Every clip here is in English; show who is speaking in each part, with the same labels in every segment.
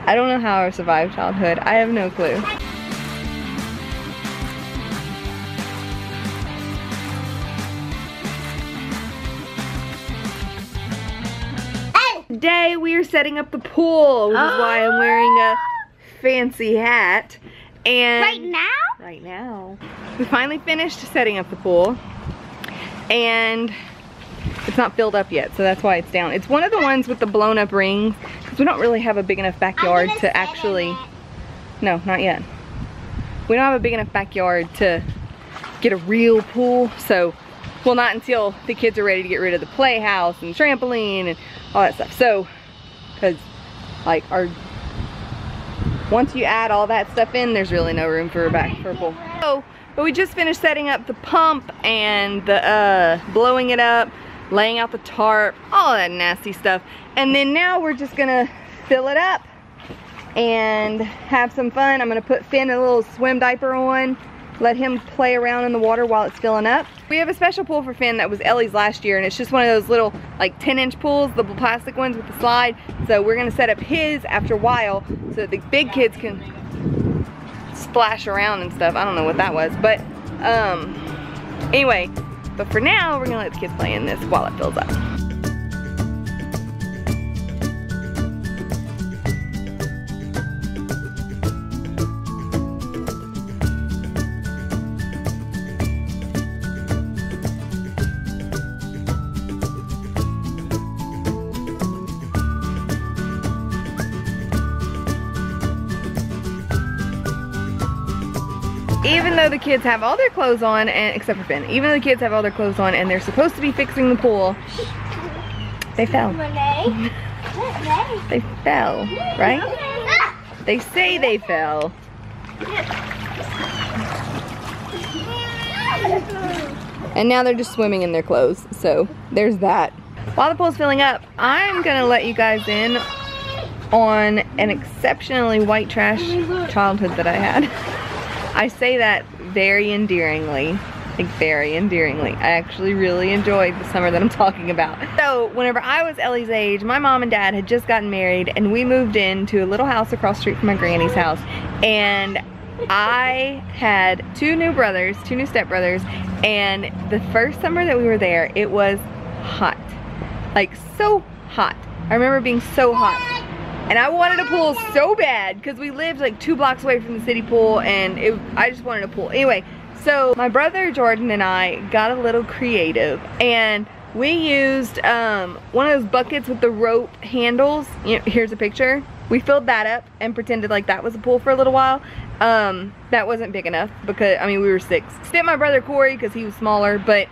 Speaker 1: I don't know how I survived childhood. I have no clue. Today we are setting up the pool, which is why I'm wearing a fancy hat. And
Speaker 2: right now?
Speaker 1: Right now. We finally finished setting up the pool, and it's not filled up yet, so that's why it's down. It's one of the ones with the blown up rings, because we don't really have a big enough backyard to actually, no, not yet. We don't have a big enough backyard to get a real pool, so, well, not until the kids are ready to get rid of the playhouse and trampoline and all that stuff. So, because like once you add all that stuff in, there's really no room for a pool. So, but we just finished setting up the pump and the blowing it up, laying out the tarp, all that nasty stuff. And then now we're just gonna fill it up and have some fun. I'm gonna put Finn a little swim diaper on, let him play around in the water while it's filling up. We have a special pool for Finn that was Ellie's last year, and it's just one of those little like 10-inch pools, the plastic ones with the slide. So we're gonna set up his after a while so that the big kids can splash around and stuff. I don't know what that was, but anyway, but for now we're gonna let the kids play in this while it fills up. Even though the kids have all their clothes on, and except for Finn, even though the kids have all their clothes on and they're supposed to be fixing the pool, they fell. They fell, right? They say they fell. And now they're just swimming in their clothes, so there's that. While the pool's filling up, I'm gonna let you guys in on an exceptionally white trash childhood that I had. I say that very endearingly, like very endearingly. I actually really enjoyed the summer that I'm talking about. So whenever I was Ellie's age, my mom and dad had just gotten married, and we moved into a little house across the street from my granny's house. And I had two new stepbrothers, and the first summer that we were there, it was hot. Like so hot. I remember being so hot. And I wanted a pool so bad because we lived like 2 blocks away from the city pool, and I just wanted a pool. Anyway, so my brother Jordan and I got a little creative, and we used one of those buckets with the rope handles. You know, here's a picture. We filled that up and pretended like that was a pool for a little while. That wasn't big enough because, I mean, we were 6. Fit my brother Corey because he was smaller, but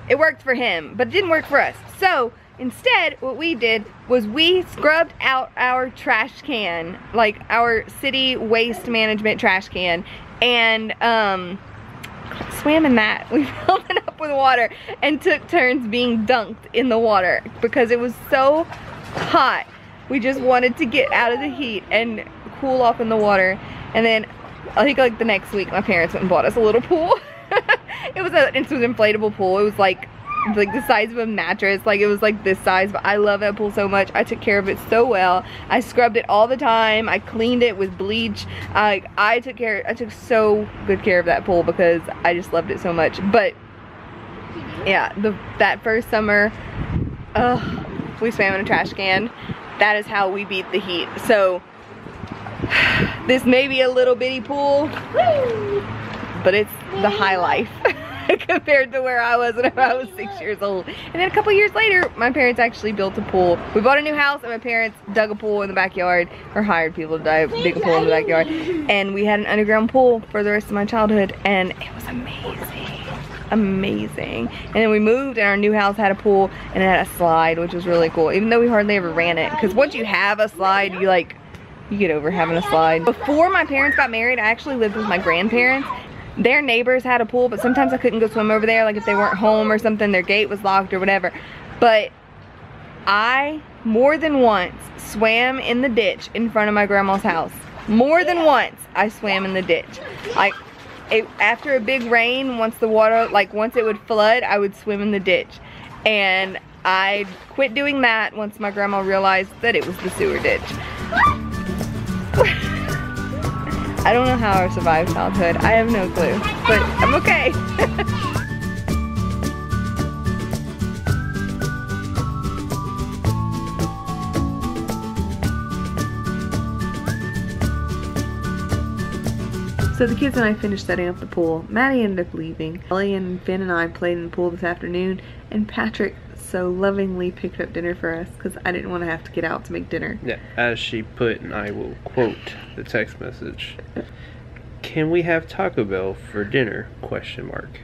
Speaker 1: it worked for him, but it didn't work for us. So instead, what we did was we scrubbed out our trash can, like our city waste management trash can, and swam in that. We filled it up with water and took turns being dunked in the water because it was so hot. We just wanted to get out of the heat and cool off in the water. And then I think like the next week my parents went and bought us a little pool. It was an inflatable pool. It was like the size of a mattress. Like, it was like this size, but I love that pool so much. I took care of it so well. I scrubbed it all the time. I cleaned it with bleach. I took so good care of that pool because I just loved it so much. But yeah, that first summer, we swam in a trash can. That is how we beat the heat. So this may be a little bitty pool, but it's the high life. Compared to where I was when I was 6 years old. And then a couple years later, my parents actually built a pool. We bought a new house, and my parents dug a pool in the backyard, or hired people to dig a pool in the backyard. And we had an underground pool for the rest of my childhood, and it was amazing. Amazing. And then we moved, and our new house had a pool, and it had a slide, which was really cool, even though we hardly ever ran it. Because once you have a slide, you get over having a slide. Before my parents got married, I actually lived with my grandparents. Their neighbors had a pool, but sometimes I couldn't go swim over there, like if they weren't home or something, their gate was locked or whatever. But I, more than once, swam in the ditch in front of my grandma's house. More than once, I swam in the ditch. Like, after a big rain, once the water, once it would flood, I would swim in the ditch. And I quit doing that once my grandma realized that it was the sewer ditch. I don't know how I survived childhood. I have no clue, but I'm okay. So the kids and I finished setting up the pool. Maddie ended up leaving. Ellie and Finn and I played in the pool this afternoon, and Patrick so lovingly picked up dinner for us because I didn't want to have to get out to make dinner.
Speaker 2: Yeah, as she put, and I will quote the text message, "Can we have Taco Bell for dinner? Question mark.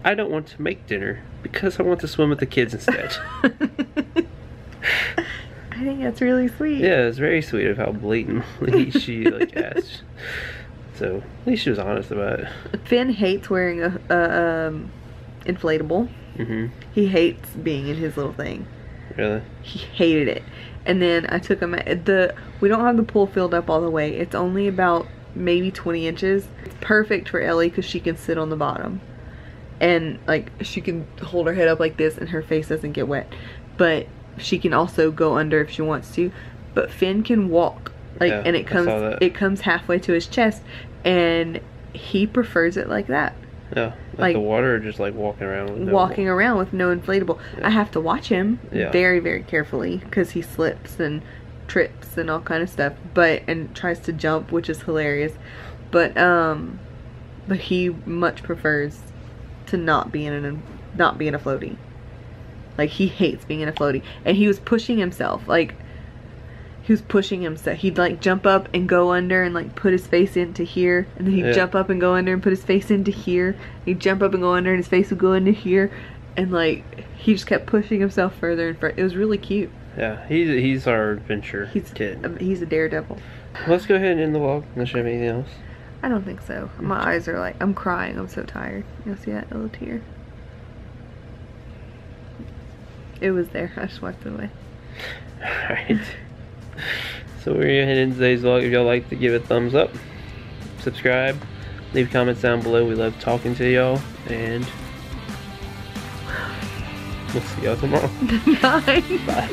Speaker 2: I don't want to make dinner because I want to swim with the kids instead."
Speaker 1: I think that's really sweet.
Speaker 2: Yeah, it's very sweet of how blatantly she like asked. So at least she was honest about it.
Speaker 1: Finn hates wearing a inflatable. He hates being in his little thing.
Speaker 2: Really?
Speaker 1: He hated it. And then I took him we don't have the pool filled up all the way. It's only about maybe 20 inches. It's perfect for Ellie because she can sit on the bottom. And like she can hold her head up like this and her face doesn't get wet. But she can also go under if she wants to. But Finn can walk. Like, yeah, and it comes halfway to his chest, and he prefers it like that.
Speaker 2: Yeah, like the water, or just like walking around with
Speaker 1: no inflatable. Yeah. I have to watch him very, very carefully because he slips and trips and all kind of stuff. And tries to jump, which is hilarious. But he much prefers to not be in a floaty. Like he hates being in a floaty, and he was pushing himself like. He was pushing himself. He'd like jump up and go under and like put his face into here, and then he'd jump up and go under and put his face into here. He'd jump up and go under and his face would go into here, and like he just kept pushing himself further and further. It was really cute.
Speaker 2: Yeah, he's our adventure kid.
Speaker 1: He's a daredevil.
Speaker 2: Let's go ahead and end the vlog. Unless you have anything else.
Speaker 1: I don't think so. My eyes are like, I'm crying. I'm so tired. You'll see that little tear. It was there. I just wiped it away.
Speaker 2: Alright. So we're gonna head into today's vlog. If y'all like to give it a thumbs up, subscribe, leave comments down below. We love talking to y'all, and we'll see y'all tomorrow.
Speaker 1: Bye.
Speaker 2: Bye.